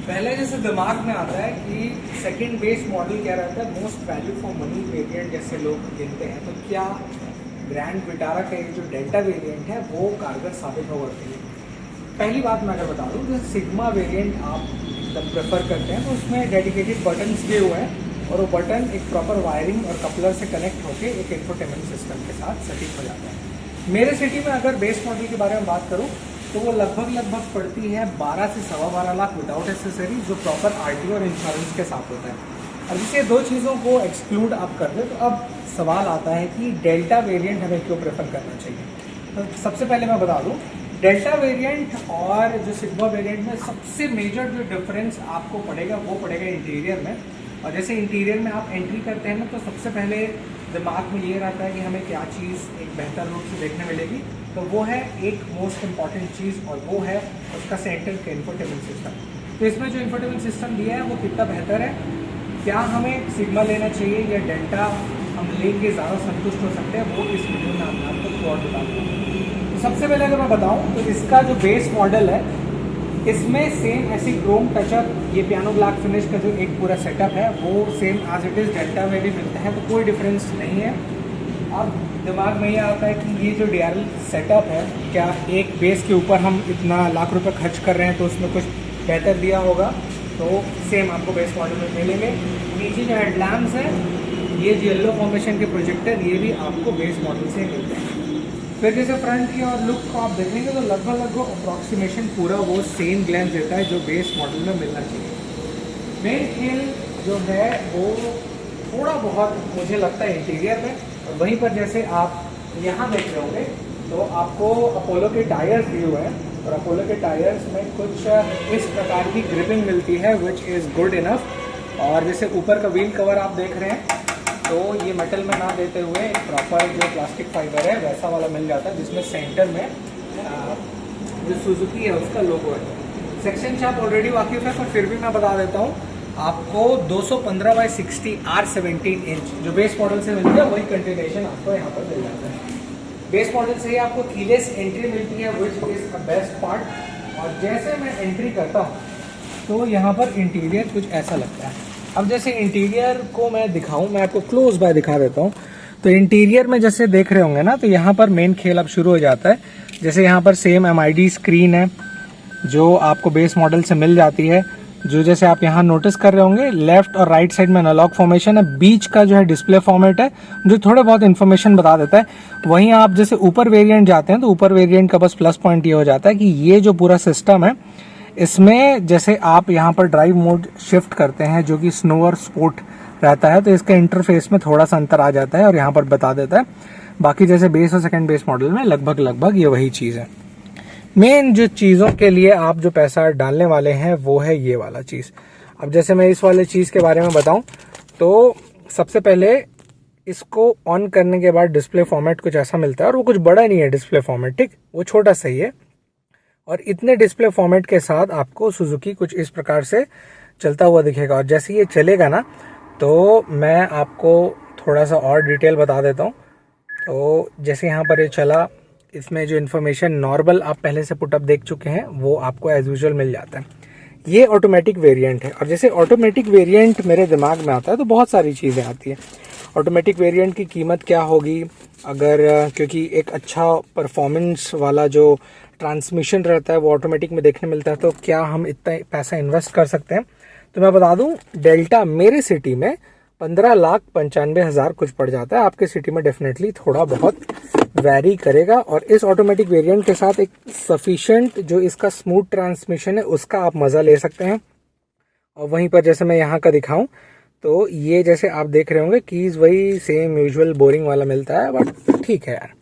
पहले जैसे दिमाग में आता है कि सेकंड बेस मॉडल क्या रहता है, most value for money variant जैसे लोग गिनते हैं, तो क्या ग्रैंड विटारा का ये जो डेल्टा वेरिएंट है वो कारगर साबित होगा कि नहीं। पहली बात मैं अगर बता दूँ, जैसे सिग्मा वेरिएंट आप एकदम प्रेफर करते हैं तो उसमें डेडिकेटेड बटन्स दिए हुए हैं और वो बटन एक प्रॉपर वायरिंग और कपलर से कनेक्ट होकर एक इंफोटेनमेंट सिस्टम के साथ सटीक हो जाता है। मेरे सिटी में अगर बेस मॉडल के बारे में बात करूँ तो वो लगभग पड़ती है 12 से सवा 12 लाख विदाउट एसेसरी, जो प्रॉपर आरटीओ और इंश्योरेंस के साथ होता है। अब इसे दो चीज़ों को एक्सक्लूड आप कर दें तो अब सवाल आता है कि डेल्टा वेरिएंट हमें क्यों प्रेफर करना चाहिए। तो सबसे पहले मैं बता दूं, डेल्टा वेरिएंट और जो सिग्मा वेरिएंट में सबसे मेजर जो डिफरेंस आपको पड़ेगा वो पड़ेगा इंटीरियर में। और जैसे इंटीरियर में आप एंट्री करते हैं ना, तो सबसे पहले दिमाग में ये रहता है कि हमें क्या चीज़ एक बेहतर रूप से देखने मिलेगी, तो वो है एक मोस्ट इम्पॉर्टेंट चीज़, और वो है उसका सेंटर का इंफोटेनमेंट सिस्टम। तो इसमें जो इंफोटेनमेंट सिस्टम दिया है वो कितना बेहतर है, क्या हमें सिग्मा लेना चाहिए या डेल्टा हम लेके ज़्यादा संतुष्ट हो सकते हैं, वो इस वीडियो में मैं आपको थ्रू आउट बताऊँगा। तो सबसे पहले अगर मैं बताऊँ तो इसका जो बेस मॉडल है इसमें सेम ऐसी क्रोम टचअप, ये पियानो ब्लैक फिनिश का जो एक पूरा सेटअप है वो same as it is Delta में भी मिलता है, तो कोई डिफरेंस नहीं है। अब दिमाग में ये आता है कि ये जो DRL सेटअप है, क्या एक बेस के ऊपर हम इतना लाख रुपए खर्च कर रहे हैं तो उसमें कुछ बेहतर दिया होगा, तो सेम आपको बेस मॉडल में मिलेंगे। नीचे जो हेडलैम्प्स है, ये जो येलो फॉर्मेशन के प्रोजेक्टर, ये भी आपको बेस मॉडल से मिलते हैं। फिर जैसे फ्रंट की और लुक को आप देखेंगे तो लगभग अप्रॉक्सीमेशन पूरा वो सेम ग्लैंस देता है जो बेस मॉडल में मिलना चाहिए। मेन खेल जो है वो थोड़ा बहुत मुझे लगता है इंटीरियर में, और वहीं पर जैसे आप यहाँ देख रहे होंगे तो आपको अपोलो के टायर्स दिए हुए हैं, और अपोलो के टायर्स में कुछ इस प्रकार की ग्रिपिंग मिलती है विच इज़ गुड इनफ। और जैसे ऊपर का व्हील कवर आप देख रहे हैं तो ये मेटल में ना देते हुए एक प्रॉपर जो प्लास्टिक फाइबर है वैसा वाला मिल जाता है, जिसमें सेंटर में जो सुजुकी है उसका लोगो है। सेक्शन से आप ऑलरेडी वाकिफ है, पर फिर भी मैं बता देता हूँ आपको 215/60 R17 इंच जो बेस मॉडल से मिलती है वही कंटिन्यूएशन आपको यहाँ पर मिल जाता है। बेस मॉडल से ही आपको कीलेस एंट्री मिलती है which is the best part. और जैसे मैं एंट्री करता हूँ तो यहाँ पर इंटीरियर कुछ ऐसा लगता है। अब जैसे इंटीरियर को मैं दिखाऊं, मैं आपको क्लोज बाय दिखा देता हूं। तो इंटीरियर में जैसे देख रहे होंगे ना, तो यहाँ पर मेन खेल अब शुरू हो जाता है। जैसे यहाँ पर सेम MID स्क्रीन है जो आपको बेस मॉडल से मिल जाती है, जो जैसे आप यहाँ नोटिस कर रहे होंगे लेफ्ट और राइट साइड में एनालॉग फॉर्मेशन है, बीच का जो है डिस्प्ले फॉर्मेट है जो थोड़े बहुत इन्फॉर्मेशन बता देता है। वहीं आप जैसे ऊपर वेरिएंट जाते हैं तो ऊपर वेरिएंट का बस प्लस पॉइंट ये हो जाता है कि ये जो पूरा सिस्टम है इसमें जैसे आप यहाँ पर ड्राइव मोड शिफ्ट करते हैं जो कि स्नो और स्पोर्ट रहता है, तो इसके इंटरफेस में थोड़ा सा अंतर आ जाता है और यहाँ पर बता देता है। बाकी जैसे बेस और सेकंड बेस मॉडल में लगभग ये वही चीज़ है। मेन जो चीज़ों के लिए आप जो पैसा डालने वाले हैं वो है ये वाला चीज़। अब जैसे मैं इस वाले चीज़ के बारे में बताऊँ तो सबसे पहले इसको ऑन करने के बाद डिस्प्ले फॉर्मेट कुछ ऐसा मिलता है, और वो कुछ बड़ा नहीं है डिस्प्ले फॉर्मेट, ठीक, वो छोटा सा ही है। और इतने डिस्प्ले फॉर्मेट के साथ आपको सुजुकी कुछ इस प्रकार से चलता हुआ दिखेगा। और जैसे ये चलेगा ना, तो मैं आपको थोड़ा सा और डिटेल बता देता हूँ। तो जैसे यहाँ पर ये चला, इसमें जो इन्फॉर्मेशन नॉर्मल आप पहले से पुटअप देख चुके हैं वो आपको एज यूजुअल मिल जाता है। ये ऑटोमेटिक वेरिएंट है। और जैसे ऑटोमेटिक वेरिएंट मेरे दिमाग में आता है तो बहुत सारी चीज़ें आती हैं। ऑटोमेटिक वेरिएंट की कीमत क्या होगी, अगर क्योंकि एक अच्छा परफॉर्मेंस वाला जो ट्रांसमिशन रहता है वो ऑटोमेटिक में देखने मिलता है, तो क्या हम इतना पैसा इन्वेस्ट कर सकते हैं। तो मैं बता दूं, डेल्टा मेरे सिटी में 15,95,000 कुछ पड़ जाता है। आपके सिटी में डेफिनेटली थोड़ा बहुत वैरी करेगा। और इस ऑटोमेटिक वेरिएंट के साथ एक सफिशिएंट जो इसका स्मूथ ट्रांसमिशन है उसका आप मज़ा ले सकते हैं। और वहीं पर जैसे मैं यहाँ का दिखाऊं तो ये जैसे आप देख रहे होंगे कीज वही सेम यूजुअल बोरिंग वाला मिलता है, बट ठीक है यार।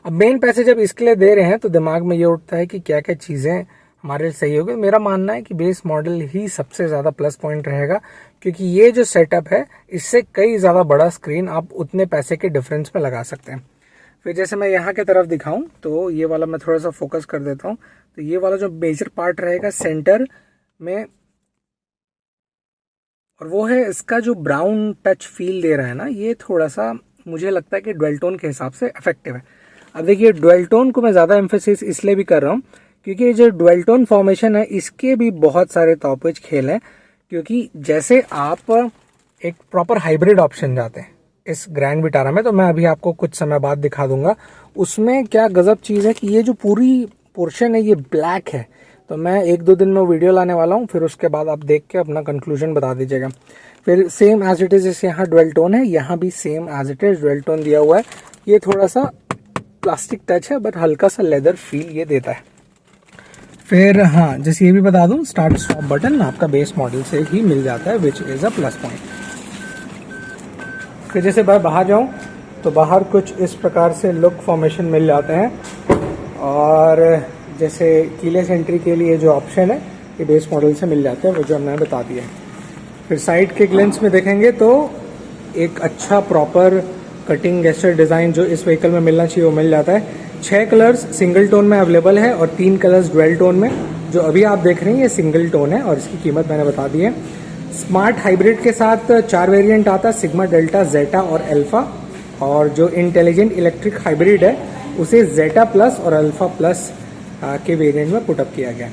अब मेन पैसे जब इसके लिए दे रहे हैं तो दिमाग में ये उठता है कि क्या क्या चीज़ें हमारे लिए सही होगी। मेरा मानना है कि बेस मॉडल ही सबसे ज़्यादा प्लस पॉइंट रहेगा, क्योंकि ये जो सेटअप है इससे कई ज़्यादा बड़ा स्क्रीन आप उतने पैसे के डिफरेंस में लगा सकते हैं। फिर जैसे मैं यहाँ की तरफ दिखाऊं तो ये वाला मैं थोड़ा सा फोकस कर देता हूँ। तो ये वाला जो मेजर पार्ट रहेगा सेंटर में, और वो है इसका जो ब्राउन टच फील दे रहा है ना, ये थोड़ा सा मुझे लगता है कि डुअल टोन के हिसाब से इफेक्टिव है। अब देखिए, डुअल टोन को मैं ज़्यादा एम्फेसिस इसलिए भी कर रहा हूँ क्योंकि ये जो डुअल टोन फॉर्मेशन है इसके भी बहुत सारे तौपेज खेल हैं, क्योंकि जैसे आप एक प्रॉपर हाइब्रिड ऑप्शन जाते हैं इस ग्रैंड विटारा में, तो मैं अभी आपको कुछ समय बाद दिखा दूंगा उसमें क्या गजब चीज़ है कि ये जो पूरी पोर्शन है ये ब्लैक है। तो मैं 1-2 दिन में वीडियो लाने वाला हूँ, फिर उसके बाद आप देख के अपना कंक्लूजन बता दीजिएगा। फिर सेम एज इट इज़ जैसे यहाँ डुअल टोन है, यहाँ भी same as it is dual tone दिया हुआ है। ये थोड़ा सा प्लास्टिक टच है बट हल्का सा लेदर फील ये देता है। फिर हाँ, जैसे ये भी बता दूं, स्टार्ट स्टॉप बटन आपका बेस मॉडल से ही मिल जाता है, which is a plus point. फिर जैसे मैं बाहर जाऊं तो बाहर कुछ इस प्रकार से लुक फॉर्मेशन मिल जाते हैं, और जैसे कीलेस एंट्री के लिए जो ऑप्शन है ये बेस मॉडल से मिल जाते हैं, वो जो हमने बता दिया है। फिर साइड के ग्लेंस में देखेंगे तो एक अच्छा प्रॉपर कटिंग गेस्चर डिज़ाइन जो इस व्हीकल में मिलना चाहिए वो मिल जाता है। 6 कलर्स सिंगल टोन में अवेलेबल है और 3 कलर्स डुअल टोन में। जो अभी आप देख रहे हैं ये सिंगल टोन है और इसकी कीमत मैंने बता दी है। स्मार्ट हाइब्रिड के साथ 4 वेरिएंट आता है, सिग्मा, डेल्टा, जेटा और अल्फा। और जो इंटेलिजेंट इलेक्ट्रिक हाइब्रिड है उसे जेटा प्लस और अल्फा प्लस के वेरिएंट में पुटअप किया गया।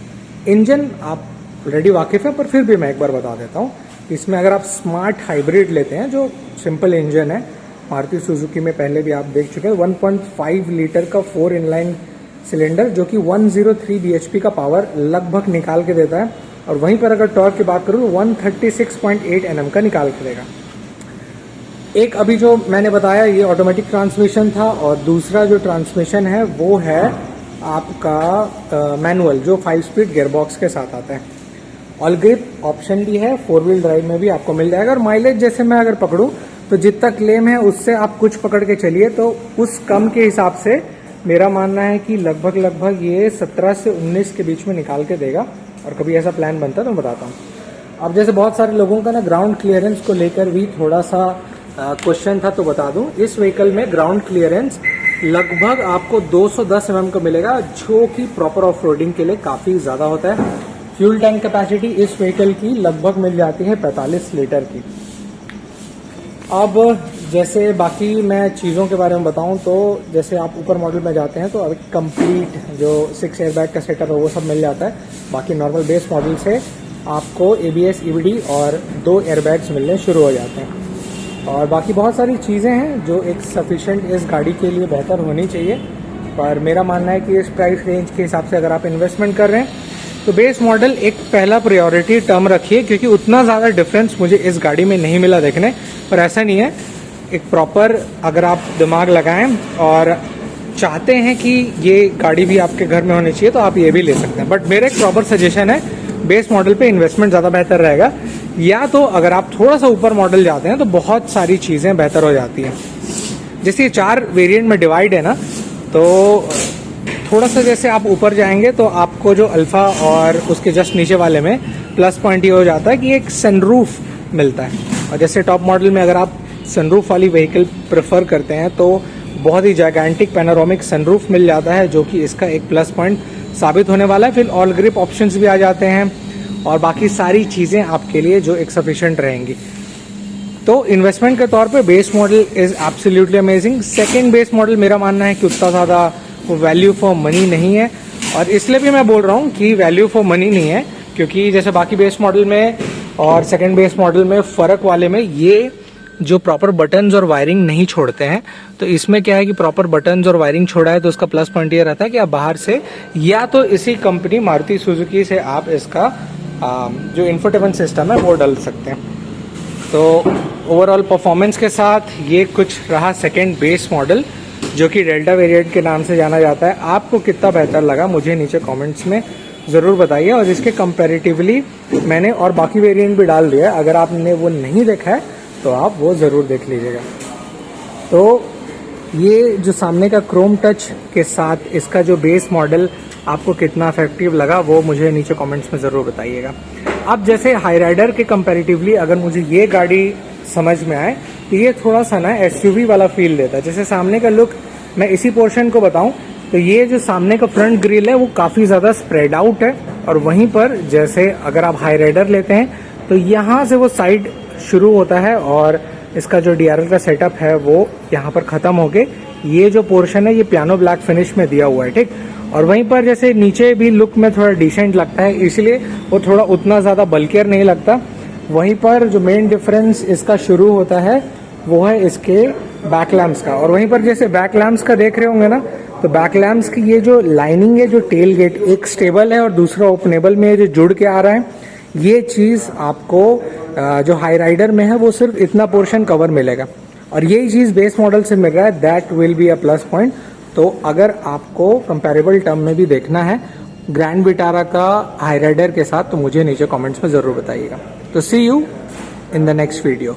इंजन आप ऑलरेडी वाकिफ है, पर फिर भी मैं एक बार बता देता हूँ। इसमें अगर आप स्मार्ट हाइब्रिड लेते हैं जो सिंपल इंजन है, मारुति सुजुकी में पहले भी आप देख चुके हैं, 1.5 लीटर का 4 इनलाइन सिलेंडर जो कि 103 bhp का पावर लगभग निकाल के देता है। और वहीं पर अगर टॉर्क की बात करूँ तो 136.8 Nm का निकाल के देगा। एक अभी जो मैंने बताया ये ऑटोमेटिक ट्रांसमिशन था, और दूसरा जो ट्रांसमिशन है वो है आपका मैनुअल जो 5 स्पीड गियरबॉक्स के साथ आता है। ऑल ग्रिप ऑप्शन भी है, 4 व्हील ड्राइव में भी आपको मिल जाएगा। और माइलेज जैसे मैं अगर पकड़ूं तो जितना क्लेम है उससे आप कुछ पकड़ के चलिए, तो उस कम के हिसाब से मेरा मानना है कि लगभग ये 17 से 19 के बीच में निकाल के देगा। और कभी ऐसा प्लान बनता है तो मैं बताता हूँ। अब जैसे बहुत सारे लोगों का ना ग्राउंड क्लियरेंस को लेकर भी थोड़ा सा क्वेश्चन था, तो बता दूं इस व्हीकल में ग्राउंड क्लियरेंस लगभग आपको 210 mm को मिलेगा, जो कि प्रॉपर ऑफ रोडिंग के लिए काफ़ी ज़्यादा होता है। फ्यूल टैंक कैपेसिटी इस व्हीकल की लगभग मिल जाती है 45 लीटर की। अब जैसे बाकी मैं चीज़ों के बारे में बताऊं तो जैसे आप ऊपर मॉडल में जाते हैं तो अभी कंप्लीट जो 6 एयरबैग का सेटअप है वो सब मिल जाता है। बाकी नॉर्मल बेस मॉडल से आपको ABS EBD और 2 एयरबैग्स मिलने शुरू हो जाते हैं। और बाकी बहुत सारी चीज़ें हैं जो एक सफिशेंट इस गाड़ी के लिए बेहतर होनी चाहिए, पर मेरा मानना है कि इस प्राइस रेंज के हिसाब से अगर आप इन्वेस्टमेंट कर रहे हैं तो बेस मॉडल एक पहला प्रायोरिटी टर्म रखिए, क्योंकि उतना ज़्यादा डिफरेंस मुझे इस गाड़ी में नहीं मिला देखने। पर ऐसा नहीं है, एक प्रॉपर अगर आप दिमाग लगाएं और चाहते हैं कि ये गाड़ी भी आपके घर में होनी चाहिए तो आप ये भी ले सकते हैं। बट मेरा एक प्रॉपर सजेशन है, बेस मॉडल पे इन्वेस्टमेंट ज़्यादा बेहतर रहेगा। या तो अगर आप थोड़ा सा ऊपर मॉडल जाते हैं तो बहुत सारी चीज़ें बेहतर हो जाती हैं। जैसे ये 4 वेरिएंट में डिवाइड है ना, तो थोड़ा सा जैसे आप ऊपर जाएंगे तो आपको जो अल्फा और उसके जस्ट नीचे वाले में प्लस पॉइंट ये हो जाता है कि एक सनरूफ मिलता है। और जैसे टॉप मॉडल में अगर आप सनरूफ वाली व्हीकल प्रेफर करते हैं तो बहुत ही जायगेंटिक पैनोरामिक सनरूफ मिल जाता है, जो कि इसका एक प्लस पॉइंट साबित होने वाला है। फिर ऑल ग्रिप ऑप्शंस भी आ जाते हैं और बाकी सारी चीज़ें आपके लिए जो एक सफिशिएंट रहेंगी। तो इन्वेस्टमेंट के तौर पे base model is absolutely amazing. Second base model मेरा मानना है कि उतना ज़्यादा वैल्यू फॉर मनी नहीं है, और इसलिए भी मैं बोल रहा हूँ कि वैल्यू फॉर मनी नहीं है क्योंकि जैसे बाकी बेस मॉडल में और सेकंड बेस मॉडल में फ़र्क वाले में ये जो प्रॉपर बटन्स और वायरिंग नहीं छोड़ते हैं, तो इसमें क्या है कि प्रॉपर बटन्स और वायरिंग छोड़ा है तो उसका प्लस पॉइंट ये रहता है कि आप बाहर से या तो इसी कंपनी मारुति सुजुकी से आप इसका जो इंफोटेनमेंट सिस्टम है वो डाल सकते हैं। तो ओवरऑल परफॉर्मेंस के साथ ये कुछ रहा सेकेंड बेस मॉडल, जो कि डेल्टा वेरिएंट के नाम से जाना जाता है। आपको कितना बेहतर लगा मुझे नीचे कमेंट्स में ज़रूर बताइए, और इसके कंपैरेटिवली मैंने और बाकी वेरिएंट भी डाल दिया है, अगर आपने वो नहीं देखा है तो आप वो ज़रूर देख लीजिएगा। तो ये जो सामने का क्रोम टच के साथ इसका जो बेस मॉडल आपको कितना इफेक्टिव लगा वो मुझे नीचे कमेंट्स में ज़रूर बताइएगा। अब जैसे हाई राइडर के कंपैरेटिवली अगर मुझे ये गाड़ी समझ में आए तो ये थोड़ा सा ना SUV वाला फील देता है। जैसे सामने का लुक मैं इसी पोर्शन को बताऊं तो ये जो सामने का फ्रंट ग्रिल है वो काफ़ी ज़्यादा स्प्रेड आउट है, और वहीं पर जैसे अगर आप हाई राइडर लेते हैं तो यहाँ से वो साइड शुरू होता है और इसका जो DRL का सेटअप है वो यहाँ पर ख़त्म होके ये जो पोर्शन है ये पियानो ब्लैक फिनिश में दिया हुआ है, ठीक। और वहीं पर जैसे नीचे भी लुक में थोड़ा डिसेंट लगता है, इसलिए वो थोड़ा उतना ज़्यादा बल्कियर नहीं लगता। वहीं पर जो मेन डिफरेंस इसका शुरू होता है वो है इसके बैक लैम्प्स का। और वहीं पर जैसे बैक लैम्प्स का देख रहे होंगे ना, तो बैक लैम्प्स की ये जो लाइनिंग है, जो टेल गेट, एक स्टेबल है और दूसरा ओपनेबल में जो जुड़ के आ रहा है, ये चीज़ आपको जो हाई राइडर में है वो सिर्फ इतना पोर्शन कवर मिलेगा, और यही चीज़ बेस मॉडल से मिल रहा है। That will be a plus point. तो अगर आपको कंपैरेबल टर्म में भी देखना है ग्रैंड विटारा का हाई राइडर के साथ, तो मुझे नीचे कमेंट्स में ज़रूर बताइएगा। तो see you in the next video.